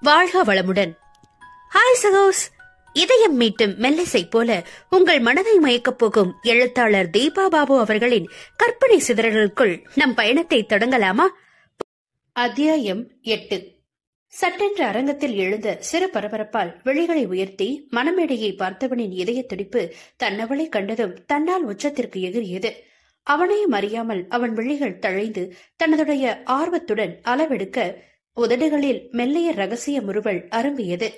வாழ்க வளமுடன். ஹாய் சகோஸ். இதயம் மீட்டும் மெல்லிசை போல உங்கள் மனதை மயக்கப் போகும் எழுத்தாளர் தீபா பாபு அவர்களின் கற்பனை சிதறல்களுக்குள் நம் பயணத்தை தொடங்கலாமா? அத்தியாயம் 8. சட்டென்ற அரங்கத்தில் எழுந்த சிறு பரபரப்பால் விழிகளை உயர்த்தி மணமேடையை பார்த்தவனின் இதய துடிப்பு தன்னவளை கண்டதும் தன்னால் உச்சத்திற்கு எகிரியது. அவனையும் அறியாமல் அவன் விழிகள் தழைந்து தனதுடைய ஆர்வத்துடன் அளவெடுக்க உதடுகளில் மெல்லிய ரகசிய முறுவல் அரும்பியது.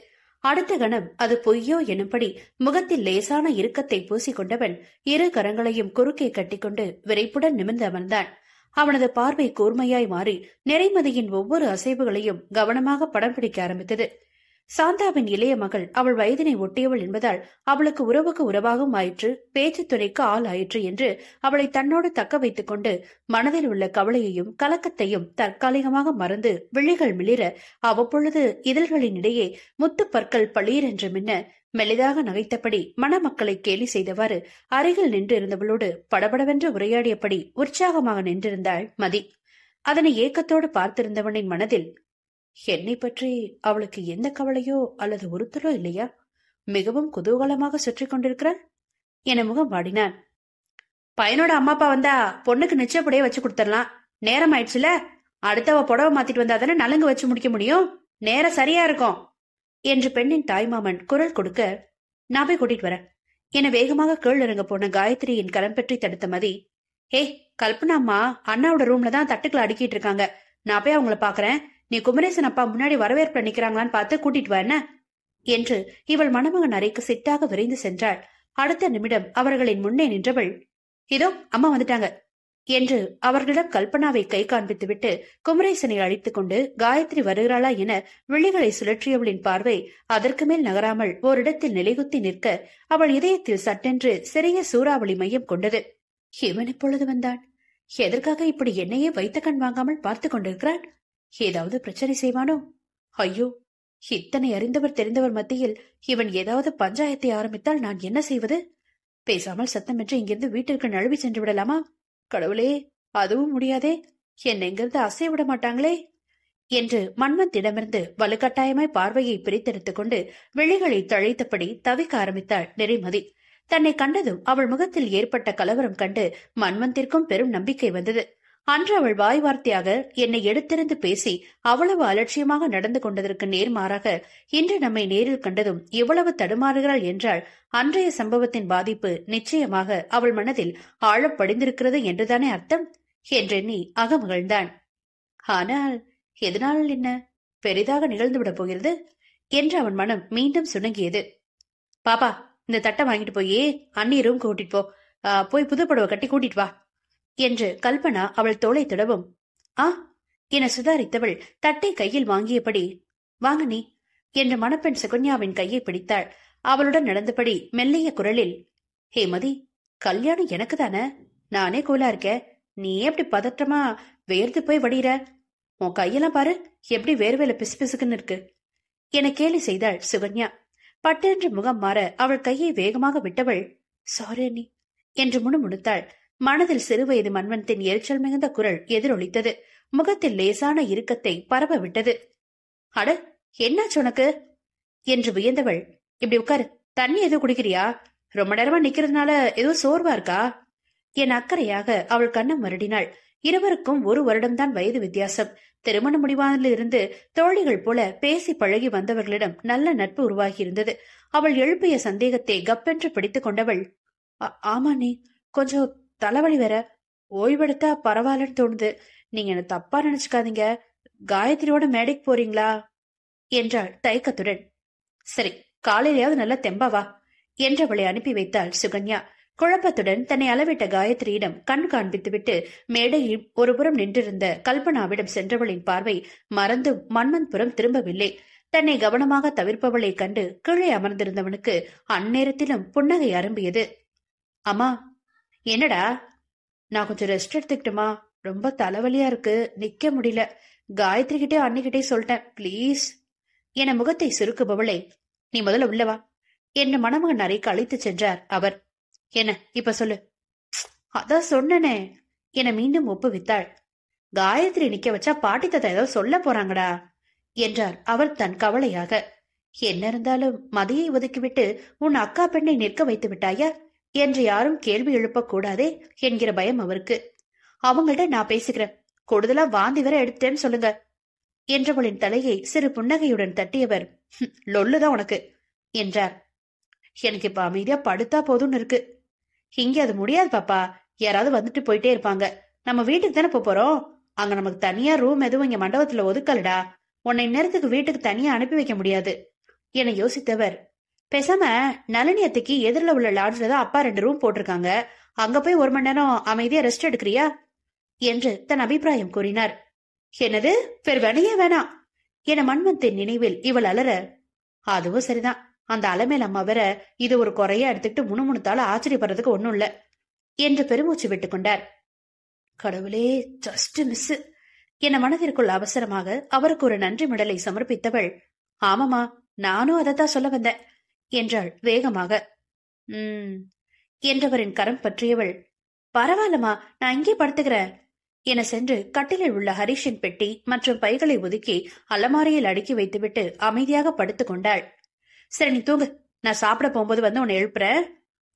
அடுத்த கணம் அது பொய்யோ எனும்படி முகத்தில் லேசான இறுக்கத்தை பூசிக்கொண்டவன் இரு கரங்களையும் குறுக்கே கட்டிக்கொண்டு விரைப்புடன் நிமிர்ந்து அமர்ந்தான். அவனது பார்வை கூர்மையாய் மாறி நிறைமதியின் ஒவ்வொரு அசைவுகளையும் கவனமாக படம் பிடிக்க ஆரம்பித்தது. சாந்தாவின் இளைய மகள் அவள் வயதினை ஒட்டியவள் என்பதால் அவளுக்கு உறவுக்கு உறவாகவும் ஆயிற்று, பேச்சு துணைக்கு ஆள் ஆயிற்று என்று அவளை தன்னோடு தக்க வைத்துக் கொண்டு மனதில் உள்ள கவலையையும் கலக்கத்தையும் தற்காலிகமாக மறந்து விழிகள் மிளிர அவ்வப்பொழுது இதழ்களின் இடையே முத்து பற்கள் பளீர் என்று மின்ன மெலிதாக நகைத்தபடி மணமக்களை கேலி செய்தவாறு அருகில் நின்று இருந்தவளோடு படபடவென்று உரையாடியபடி உற்சாகமாக நின்றிருந்தாள் மதி. அதனை ஏக்கத்தோடு பார்த்திருந்தவனின் மனதில் என்னை பற்றி அவளுக்கு எந்த கவலையோ அல்லது உறுத்தலோ இல்லையா? மிகவும் குதூகலமாக சுற்றி கொண்டிருக்கிறாள் என முகம் வாடினான். பையனோட அம்மா அப்பா வந்தா பொண்ணுக்கு நிச்சயப்படியே வச்சு கொடுத்துடலாம். நேரம் ஆயிடுச்சுல, அடுத்தவ புடவை மாத்திட்டு வந்தா தானே நலங்கு வச்சு முடிக்க முடியும். நேரம் சரியா இருக்கும் என்று பெண்ணின் தாய்மாமன் குரல் கொடுக்க, நான் போய் கூட்டிட்டு வரேன் என வேகமாக கீழ் இறங்க போன காயத்ரியின் கரம் பற்றி தடுத்த மதி, ஏய் கல்பனா அம்மா அண்ணாவோட ரூம்ல தான் தட்டுக்களை அடுக்கிட்டு இருக்காங்க, நான் போய் அவங்கள பாக்குறேன், நீ குமரேசன் அப்பா முன்னாடி வரவேற்பு நிக்கிறாங்களான்னு பார்த்து கூட்டிட்டு வா என்ன என்று இவள் மணமகன் அறைக்கு சிட்டாக விரைந்து சென்றாள். அடுத்த நிமிடம் அவர்களின் முன்னே நின்றவள், இதோ அம்மா வந்துட்டாங்க என்று அவர்களிடம் கல்பனாவை கை காண்பித்துவிட்டு குமரேசனை அழைத்துக் கொண்டு காயத்ரி வருகிறாளா என விழிகளை சுழற்றியவளின் பார்வை அதற்கு மேல் நகராமல் ஓரிடத்தில் நிலைகுத்தி நிற்க அவள் இதயத்தில் சட்டென்று சிறிய சூறாவளி மையம் கொண்டது. இவன் இப்பொழுது வந்தான், எதற்காக இப்படி என்னையே வைத்த கண் வாங்காமல் பார்த்து கொண்டிருக்கிறான்? ஏதாவது பிரச்சனை செய்வானோ? ஐயோ, இத்தனை அறிந்தவர் தெரிந்தவர் மத்தியில் இவன் ஏதாவது பஞ்சாயத்தை ஆரம்பித்தால் நான் என்ன செய்வது? பேசாமல் சத்தமின்றி இங்கிருந்து வீட்டிற்கு நழுவி சென்று விடலாமா? கடவுளே, அதுவும் முடியாதே, என்னை இங்கிருந்து அசைய விட மாட்டாங்களே என்று மன்மத்திடமிருந்து வலுக்கட்டாயமாய் பார்வையை பிரித்தெடுத்துக் கொண்டு விழிகளை தழைத்தபடி தவிக்க ஆரம்பித்தாள் நிறைமதி. தன்னை கண்டதும் அவள் முகத்தில் ஏற்பட்ட கலவரம் கண்டு மன்மந்திற்கும் பெரும் நம்பிக்கை வந்தது. அன்று அவள் வாய் வார்த்தையாக என்னை எடுத்திருந்து பேசி அவ்வளவு அலட்சியமாக நடந்து கொண்டதற்கு நேர்மாறாக இன்று நம்மை நேரில் கண்டதும் இவ்வளவு தடுமாறுகிறாள் என்றால் அன்றைய சம்பவத்தின் பாதிப்பு நிச்சயமாக அவள் மனதில் ஆழப் படிந்திருக்கிறது என்றுதானே அர்த்தம் என்றெண்ணி அகமகிழ்ந்தான். ஆனால் எதனால் என்ன பெரிதாக நிகழ்ந்துவிடப் போகிறது என்று அவன் மனம் மீண்டும் சுணங்கியது. பாப்பா, இந்த தட்டை வாங்கிட்டு போய் அண்ணி ரூம் கூட்டிட்டு போய் புது புடவை கட்டி கூட்டிட்டு வா என்று கல்பனா அவள் தோளை தொடவும், ஆ என சுதாரித்தவள் தட்டை கையில் வாங்கியபடி, வாங்க நீ என்று மணப்பெண் சுகன்யாவின் கையை பிடித்தாள். அவளுடன் நடந்தபடி மெல்லிய குரலில், ஹே மதி, கல்யாணம் எனக்கு தானே, நானே கோலா இருக்கேன், நீ எப்படி பதற்றமா வேர்த்து போய் வடிகிற? உன் கையெல்லாம் பாரு, எப்படி வேர்வேல பிசு பிசுக்குன்னு இருக்கு என கேலி செய்தாள் சுகன்யா. பட்டென்று முகம் மாற அவள் கையை வேகமாக விட்டவள், சாரி அண்ணி என்று முணுமுணுத்தாள். மனதில் சிறுவயது மன்மத்தின் எரிச்சல் மிகுந்த குரல் எதிரொலித்தது. முகத்தில் லேசான இறுக்கத்தை பரவ விட்டது. அட, என்னாச்சு உனக்கு என்று வியந்தவள், இப்படி உட்காரு, தண்ணி எதுவும் குடிக்கிறியா? ரொம்ப நேரமா நிக்கிறதுனால ஏதோ சோர்வா இருக்கா என் அக்கறையாக அவள் கண்ணம் மருடினாள். இருவருக்கும் 1 வருடம்தான் வயது வித்தியாசம். திருமண முடிவானிலிருந்து தோழிகள் போல பேசி பழகி வந்தவர்களிடம் நல்ல நட்பு உருவாகி இருந்தது. அவள் எழுப்பிய சந்தேகத்தை கப்பென்று பிடித்துக் கொண்டவள், ஆமா நீ, கொஞ்சம் தலைவலி வேற, ஓய்வெடுத்தா பரவாயில்லன்னு தோணுது, நீங்க என்ன தப்பா நினைச்சுக்காதீங்க, காயத்ரியோட மேடைக்கு போறீங்களா என்றாள் தயக்கத்துடன். சரி, காலையிலேயாவது நல்ல தெம்பாவா என்றவளை அனுப்பி வைத்தாள் சுகன்யா. குழப்பத்துடன் தன்னை அளவிட்ட காயத்ரியிடம் கண் காண்பித்துவிட்டு மேடையில் ஒருபுறம் நின்றிருந்த கல்பனாவிடம் சென்றவளின் பார்வை மறந்து மன்மன்புறம் திரும்பவில்லை. தன்னை கவனமாக தவிர்ப்பவளை கண்டு கீழே அமர்ந்திருந்தவனுக்கு அந்நேரத்திலும் புன்னகை அரும்பியது. அம்மா, என்னடா? நான் கொஞ்சம் ரெஸ்ட் எடுத்துக்கிட்டுமா, ரொம்ப தலைவலியா இருக்கு, நிக்க முடியல, காயத்ரி கிட்டே அன்னிக்கிட்டே சொல்லிட்டேன், பிளீஸ் என முகத்தை சுருக்குபவளை, நீ முதல்ல உள்ளவா என்று மணமகன் அறைக்கு அழைத்து சென்றார் அவர். என்ன இப்ப சொல்லு? அதான் சொன்னனே என மீண்டும் ஒப்புவித்தாள். காயத்ரி நிக்க வச்சா பாட்டி தாத்தா ஏதோ சொல்ல போறாங்கடா என்றார் அவர் தன் கவலையாக. என்ன இருந்தாலும் மதியை ஒதுக்கிவிட்டு உன் அக்கா பெண்ணை நிற்க வைத்து விட்டாயா என்று யாரும் கேள்வி எழுப்பக் கூடாதே என்கிற பயம் அவருக்கு. அவங்கள்ட்ட நான் பேசுகிறேன், கூடுதலா வாந்தி வர எடுத்தேன்னு சொல்லுங்க என்றவளின் தலையை சிறு புன்னகையுடன் தட்டியவர், லொல்லுதான் உனக்கு என்றார். எனக்கு இப்ப அமைதியா படுத்தா போதும்னு இருக்கு. இங்க அது முடியாது பாப்பா, யாராவது வந்துட்டு போயிட்டே இருப்பாங்க. நம்ம வீட்டுக்கு தானே போறோம், அங்க நமக்கு தனியா ரூம் எதுவும் இங்க மண்டபத்துல ஒதுக்கலடா. உன்னை நேரத்துக்கு வீட்டுக்கு தனியா அனுப்பி வைக்க முடியாது என யோசித்தவர், பேசாம நளினியத்துக்கு எதிரில உள்ள லாட்ஜ்ல தான் அப்பா 2 ரூம் போட்டிருக்காங்க, அங்க போய் 1 மணி நேரம் அமைதியா ரெஸ்ட் எடுக்கிறியா என்று தன் அபிப்பிராயம் கூறினார். என்னது, வேற வேணையே வேணாம் என மன்வந்தின் நினைவில் இவள் அலற, அதுவும் சரிதான், அந்த அலமேல் அம்மா வேற இது ஒரு குறையா எடுத்துக்கிட்டு முணுமுணுத்தால ஆச்சரியப்படுறதுக்கு ஒண்ணும் இல்ல என்று பெருமூச்சு விட்டுக் கொண்டார். கடவுளே, ஜஸ்ட் மிஸ் என மனதிற்குள் அவசரமாக அவருக்கு ஒரு நன்றி மடலை சமர்ப்பித்தவள், ஆமாமா நானும் அதைத்தான் சொல்ல வந்தேன் என்றாள் வேகமாக. என்றவரின் கரம் பற்றியவள், பரவாயில்லமா, நான் இங்கே படுத்துக்கிறேன் என சென்று கட்டிலில் உள்ள ஹரிஷின் பெட்டி மற்றும் பைகளை ஒதுக்கி அலமாரியில் அடுக்கி வைத்துவிட்டு அமைதியாக படுத்துக் கொண்டாள். சரி நீ தூங்கு, நான் சாப்பிட போகும்போது வந்து உன்னை எழுப்புறேன்.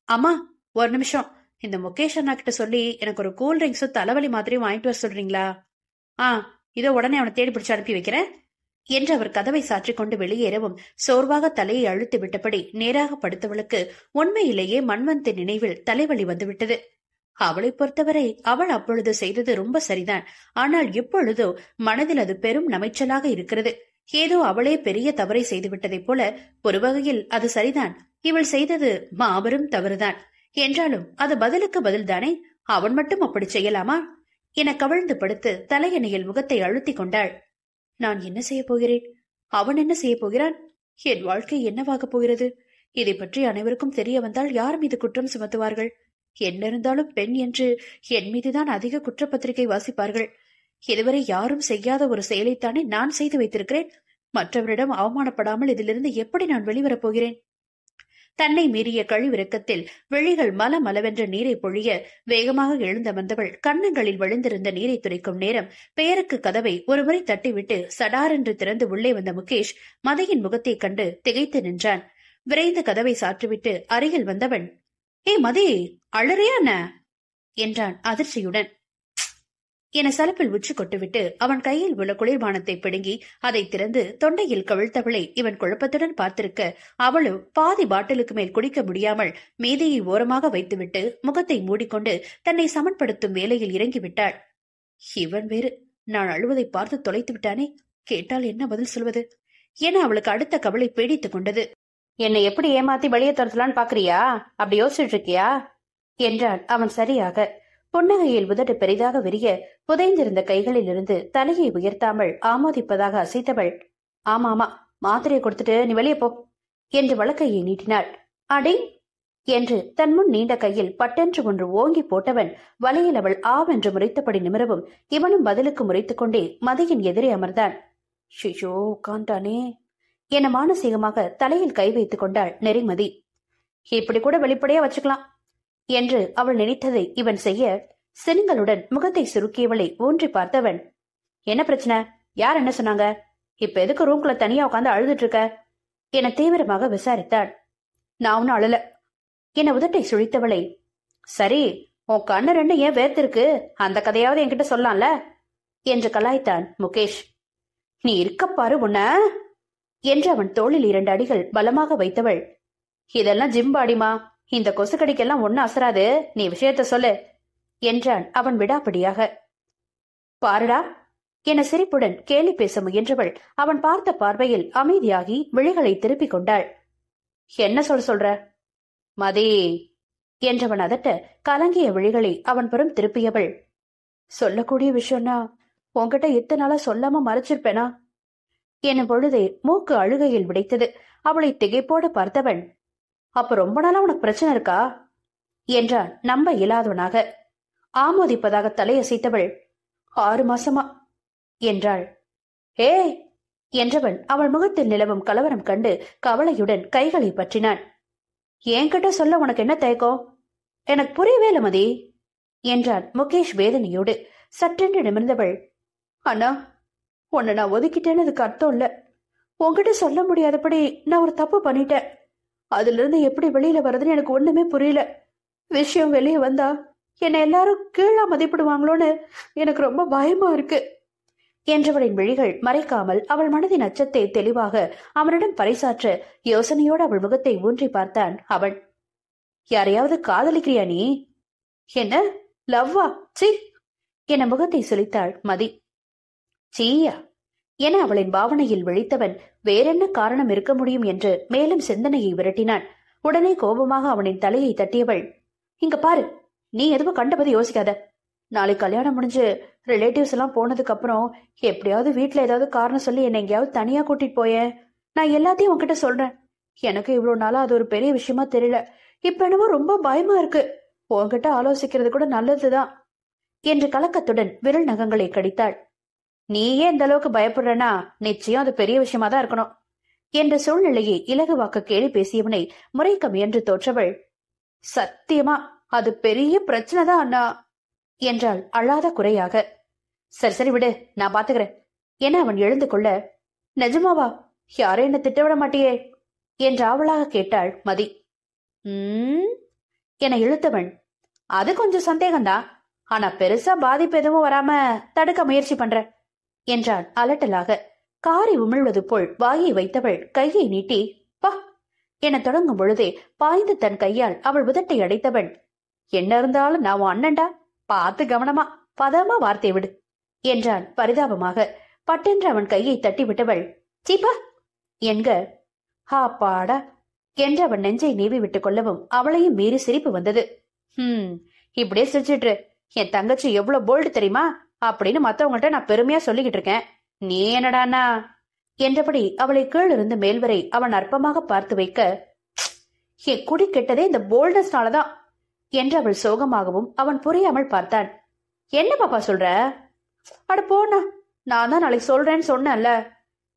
அம்மா ஒரு நிமிஷம், இந்த முகேஷ் அண்ணா கிட்ட சொல்லி எனக்கு ஒரு கூல் ட்ரிங்க்ஸும் தலைவலி மாத்திரையும் வாங்கிட்டு வர சொல்றீங்களா? இதோ உடனே அவனை தேடி பிடிச்சு அனுப்பி வைக்கிறேன் என்று அவர் கதவை சாற்றிக் கொண்டு வெளியேறவும் சோர்வாக தலையை அழுத்தி விட்டபடி நேராக படுத்தவளுக்கு உண்மையிலேயே மன்வந்தின் நினைவில் தலைவலி வந்துவிட்டது. அவளை பொறுத்தவரை அவள் அப்பொழுது செய்தது ரொம்ப சரிதான். ஆனால் இப்பொழுதோ மனதில் அது பெரும் நமைச்சலாக இருக்கிறது. ஏதோ அவளே பெரிய தவறை செய்துவிட்டதைப் போல. ஒரு வகையில் அது சரிதான், இவள் செய்தது மாபெரும் தவறுதான். என்றாலும் அது பதிலுக்கு பதில்தானே, அவன் மட்டும் அப்படி செய்யலாமா என கவிழ்ந்து படுத்து தலையணையில் முகத்தை அழுத்திக் கொண்டாள். நான் என்ன செய்ய போகிறேன், அவன் என்ன செய்ய போகிறான், என் வாழ்க்கை என்னவாகப் போகிறது? இதை பற்றி அனைவருக்கும் தெரிய வந்தால் யார் மீது குற்றம் சுமத்துவார்கள்? என்ன இருந்தாலும் பெண் என்று என் மீதுதான் அதிக குற்றப்பத்திரிகை வாசிப்பார்கள். இதுவரை யாரும் செய்யாத ஒரு செயலைத்தானே நான் செய்து வைத்திருக்கிறேன். மற்றவரிடம் அவமானப்படாமல் இதிலிருந்து எப்படி நான் வெளிவரப் போகிறேன்? தன்னை மீறிய கழிவிறக்கத்தில் விழிகள் மலமளவென்ற நீரை பொழிய வேகமாக எழுந்தமர்ந்தவள் கன்னங்களில் விழுந்திருந்த நீரை துடைக்கும் நேரம் பெயருக்கு கதவை ஒருமுறை தட்டிவிட்டு சடாரென்று திறந்து உள்ளே வந்த முகேஷ் மதியின் முகத்தை கண்டு திகைத்து நின்றான். விரைந்து கதவை சாற்றிவிட்டு அருகில் வந்தவன், ஏ மதி, அழறியான என்றான் அதிர்ச்சியுடன். என சலப்பில் உச்சி கொட்டுவிட்டு அவன் கையில் உள்ள குளிர்பானத்தை பிடுங்கி அதை திறந்து தொண்டையில் கவிழ்த்தவளை இவன் குழப்பத்துடன் பார்த்திருக்க, அவளும் பாதி பாட்டிலுக்கு மேல் குடிக்க முடியாமல் மீதியை ஓரமாக வைத்துவிட்டு முகத்தை மூடிக்கொண்டு தன்னை சமன்படுத்தும் வேலையில் இறங்கிவிட்டாள். இவன் வேறு நான் அழுவதை பார்த்து தொலைத்து விட்டானே, கேட்டால் என்ன பதில் சொல்வது என அவளுக்கு அடுத்த கவலை பீடித்துக் கொண்டது. என்னை எப்படி ஏமாத்தி வெளியே துரத்தலான்னு பாக்குறியா, அப்படி யோசிச்சுட்டு இருக்கியா என்றான் அவன் சரியாக. புன்னகையில் உதடு பெரிதாக விரிய புதைந்திருந்த கைகளில் இருந்து தலையை உயர்த்தாமல் ஆமோதிப்பதாக அசைத்தவள், ஆமா ஆமா, மாத்திரையை கொடுத்துட்டு நீ வெளியே போ என்று வழக்கையை நீட்டினாள். அடே என்று தன் முன் நீண்ட கையில் பட்டென்று ஒன்று ஓங்கி போட்டவன் வலையில் அவள் ஆவென்று முறைத்தபடி நிமிரவும் இவனும் பதிலுக்கு முறைத்துக் கொண்டே மதியின் எதிரே அமர்ந்தான். ஷிஷோ, உட்காண்டானே என மானசீகமாக தலையில் கை வைத்துக் கொண்டாள் நெறிமதி. இப்படி கூட வெளிப்படையா வச்சுக்கலாம் என்று அவள் நினைத்ததை இவன் செய்ய சினுங்களுடன் முகத்தை சுருக்கியவளை ஊன்றி பார்த்தவன், என்ன பிரச்சனை, யார் என்ன சொன்னாங்க, இப்ப எதுக்கு ரூம்குள்ள தனியா உட்காந்து அழுதுட்டு இருக்க என தீவிரமாக விசாரித்தான். நான் ஒன்னும் அழல என உதட்டை சுழித்தவளை, சரி உன் கண்ணு 2 ஏன் வேர்த்திருக்கு, அந்த கதையாவது என்கிட்ட சொல்லலாம்ல என்று கலாய்த்தான் முகேஷ். நீ இருக்கப்பாரு உன்ன என்று அவன் தோளில் 2 அடிகள் பலமாக வைத்தவள், இதெல்லாம் ஜிம்பாடிமா, இந்த கொசுக்கடிக்கெல்லாம் ஒன்னும் அசராது, நீ விஷயத்த சொல்லு என்றான் அவன் விடாப்படியாக. பாருடா என சிரிப்புடன் கேலி பேச முயன்றவள் அவன் பார்த்த பார்வையில் அமைதியாகி விழிகளை திருப்பிக் கொண்டாள். என்ன சொல்ற மதி என்றவன் அதட்ட கலங்கிய விழிகளை அவன் புறம் திருப்பியவள், சொல்லக்கூடிய விஷயம்னா உன்கிட்ட இத்தனை நாளா சொல்லாம மறைச்சிருப்பேனா எனும் பொழுதே மூக்கு அழுகையில் விடைத்தது. அவளை திகைப்போடு பார்த்தவன், அப்ப ரொம்ப நாளா உனக்கு பிரச்சனை இருக்கா என்றான் நம்ப இயலாதவனாக. ஆமோதிப்பதாக தலையசைத்தவள், 6 மாசமா என்றாள். ஏ என்றவன் அவள் முகத்தில் நிலவும் கலவரம் கண்டு கவலையுடன் கைகளை பற்றினான். என்கிட்ட சொல்ல உனக்கு என்ன தயக்கம், எனக்கு புரியவே இல்ல மதி என்றான் முகேஷ் வேதனையோடு. சற்றென்று நிமிர்ந்தவள், அண்ணா உன்னை நான் ஒதுக்கிட்டேன்னு அதுக்கு அர்த்தம் இல்ல. உன்கிட்ட சொல்ல முடியாதபடி நான் ஒரு தப்பு பண்ணிட்டேன். அதுல இருந்து எப்படி வெளியில வர்றதுன்னு எனக்கு ஒண்ணுமே புரியல. விஷயம் வெளியே வந்தா என்னை எல்லாரும் கீழா மதிப்பிடுவாங்களோன்னு எனக்கு ரொம்ப பயமா இருக்கு என்றவளின் விழிகள் மறைக்காமல் அவள் மனதின் அச்சத்தை தெளிவாக அவனிடம் பறைசாற்ற யோசனையோடு அவள் முகத்தை ஊன்றி பார்த்தான் அவன். யாரையாவது காதலிக்கிறியா நீ? என்ன லவ்வா? சி என முகத்தை சுளித்தாள் மதி. சீயா என அவளின் பாவனையில் விழித்தவன் வேறென்ன காரணம் இருக்க முடியும் என்று மேலும் சிந்தனையை விரட்டினான். உடனே கோபமாக அவனின் தலையை தட்டியவள், இங்க பாரு, நீ எதுவும் கண்டபதி யோசிக்காத. நாளை கல்யாணம் முடிஞ்சு ரிலேட்டிவ்ஸ் எல்லாம் போனதுக்கு அப்புறம் எப்படியாவது வீட்டுல ஏதாவது காரணம் சொல்லி என்னை எங்கேயாவது தனியா கூட்டிட்டு போய. நான் எல்லாத்தையும் உன்கிட்ட சொல்றேன். எனக்கு இவ்வளவு நாளா அது ஒரு பெரிய விஷயமா தெரியல. இப்ப என்னவோ ரொம்ப பயமா இருக்கு. உன்கிட்ட ஆலோசிக்கிறது கூட நல்லதுதான் என்று கலக்கத்துடன் விரல் நகங்களை கடித்தாள். நீயே இந்த அளவுக்கு பயப்படுறனா நிச்சயம் அது பெரிய விஷயமா தான் இருக்கணும் என்ற சூழ்நிலையை இலகுவாக்க கேலி பேசியவனை முறைக்க முயன்று தோற்றவள், சத்தியமா அது பெரிய பிரச்சனை தான் அண்ணா என்றாள் அழாத குறையாக. சரி சரி விடு, நான் பாத்துக்கிறேன் என அவன் எழுந்து கொள்ள, நிஜமாவா? யாரும் என்ன திட்டவிட மாட்டியே என்று ஆவலாக கேட்டாள் மதி. என இழுத்தவன், அது கொஞ்சம் சந்தேகம்தான். ஆனா பெருசா பாதிப்பு எதுவும் வராம தடுக்க முயற்சி பண்ற என்றான் அலட்டலாக. காரி உமிழ்வது போல் வாயை வைத்தவள் கையை நீட்டி பா என தொடங்கும் பொழுதே பாய்ந்து தன் கையால் அவள் உதட்டை அடைத்தவன், என்ன இருந்தாலும் நான் உன் அண்ணன்டா, பார்த்து கவனமா பதமா வார்த்தை விடு என்றான் பரிதாபமாக. பட்டென்று அவன் கையை தட்டி விட்டவள், சீப்பா என்க. ஹாப்பாடா என்று அவன் நெஞ்சை நீவி விட்டுக் கொள்ளவும் அவளையும் மீறி சிரிப்பு வந்தது. இப்படியே சிரிச்சிட்டு, என் தங்கச்சி எவ்வளவு போல்டு தெரியுமா அப்படின்னு மத்தவங்கள்ட்ட நான் பெருமையா சொல்லிக்கிட்டு இருக்கேன். நீ என்னடானா என்றபடி அவளை கீழிருந்து மேல்வரை அவன் அற்பமாக பார்த்து வைக்க, என் குடி கெட்டதே இந்த போல்டஸ்னாலதான் என்று அவள் சோகமாகவும் அவன் புரியாமல் பார்த்தான். என்ன பாப்பா சொல்ற? அட போனா, நான் தான் நாளைக்கு சொல்றேன்னு சொன்னேன்ல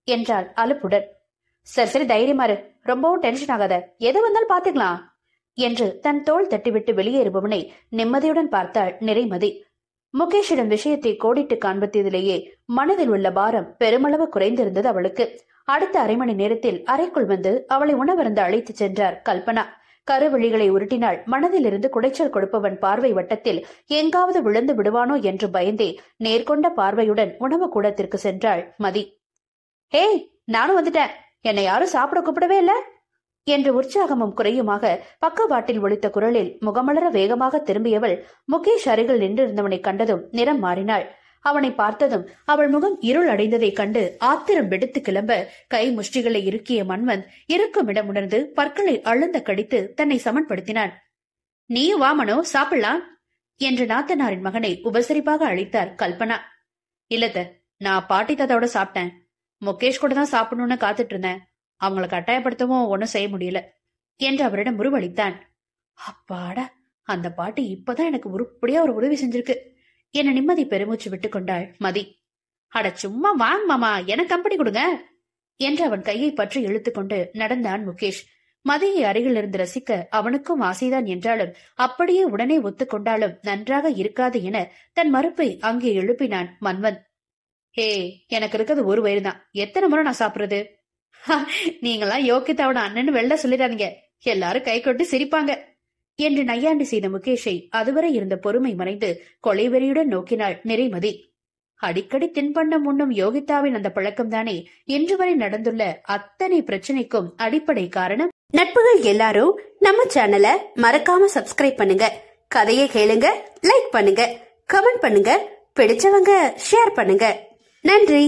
என்றாள் அலுப்புடன். சரி சரி தைரியமாரு, ரொம்பவும் டென்ஷன் ஆகாத, எது வந்தாலும் பாத்துக்கலாம் என்று தன் தோள் தட்டிவிட்டு வெளியேறுபவனை நிம்மதியுடன் பார்த்தாள் நிறைமதி. முகேஷிடம் விஷயத்தை கோடிட்டு காண்பித்ததிலேயே மனதில் உள்ள பாரம் பெருமளவு குறைந்திருந்தது அவளுக்கு. அடுத்த அரை மணி நேரத்தில் அறைக்குள் வந்து அவளை உணவருந்து அழைத்து சென்றார் கல்பனா. கருவிழிகளை உருட்டினாள். மனதில் இருந்து குடைச்சல் கொடுப்பவன் பார்வை வட்டத்தில் எங்காவது விழுந்து விடுவானோ என்று பயந்தே நேர்கொண்ட பார்வையுடன் உணவு கூடத்திற்கு சென்றாள் மதி. ஹே, நானும் வந்துட்டேன், என்னை யாரும் சாப்பிட கூப்பிடவே இல்ல என்று உற்சாகமும் குறையுமாக பக்கவாட்டில் ஒலித்த குரலில் முகமலர வேகமாக திரும்பியவள் முகேஷ் அருகில் நின்றிருந்தவனை கண்டதும் நிறம் மாறினாள். அவனை பார்த்ததும் அவள் முகம் இருள் அடைந்ததைக் கண்டு ஆத்திரம் வெடித்து கிளம்ப கை முஷ்டிகளை இறுக்கிய மன்வந்த் இருக்கும் இடம் உணர்ந்து பற்களை அழுந்த கடித்து தன்னை சமன்படுத்தினான். நீயும் வா மனோ, சாப்பிடலாம் என்று நாத்தனாரின் மகனை உபசரிப்பாக அழைத்தார் கல்பனா. இல்லத்த, நான் பாட்டி தாத்தாவோட சாப்பிட்டேன். முகேஷ் கூட தான் சாப்பிடணும்னு காத்துட்டு இருந்தேன். அவங்களை கட்டாயப்படுத்தவும் ஒன்னும் செய்ய முடியல என்று அவரிடம் உருவளித்தான். அப்பாடா, அந்த பாட்டி இப்பதான் எனக்கு உருப்படியா ஒரு உதவி செஞ்சிருக்கு என நிம்மதி பெருமூச்சு விட்டுக் கொண்டாள் மதி. அட சும்மா வாங்க மாமா, எனக்கு கம்பெனி கொடுங்க என்று அவன் கையை பற்றி இழுத்துக்கொண்டு நடந்தான் முகேஷ். மதியை அருகில் இருந்து ரசிக்க அவனுக்கும் ஆசைதான் என்றாலும் அப்படியே உடனே ஒத்துக்கொண்டாலும் நன்றாக இருக்காது என தன் மறுப்பை அங்கே எழுப்பினான் மன்வந்த். ஹே, எனக்கு இருக்கிறது ஒரு வயிறு தான், எத்தனை முறை நான் சாப்பிடுறது? நீங்களாம் யோகிதாவோட அண்ணன்னு வெள்ள சொல்லிடாதீங்க, எல்லாரும் கை கொட்டி சிரிப்பாங்க என்று நையாண்டி செய்த முகேஷை அதுவரை இருந்த பொறுமை மறைந்து கொலைவெறியுடன் நோக்கினாள் நிறைமதி. அடிக்கடி தின்பண்டம் உண்ணும் யோகிதாவின் அந்த பழக்கம்தானே இன்று வரை நடந்துள்ள அத்தனை பிரச்சனைக்கும் அடிப்படை காரணம். நட்புகள் எல்லாரும் நம்ம சேனலை மறக்காம சப்ஸ்கிரைப் பண்ணுங்க, கதையை கேளுங்க, லைக் பண்ணுங்க, கமெண்ட் பண்ணுங்க, பிடிச்சவங்க ஷேர் பண்ணுங்க. நன்றி.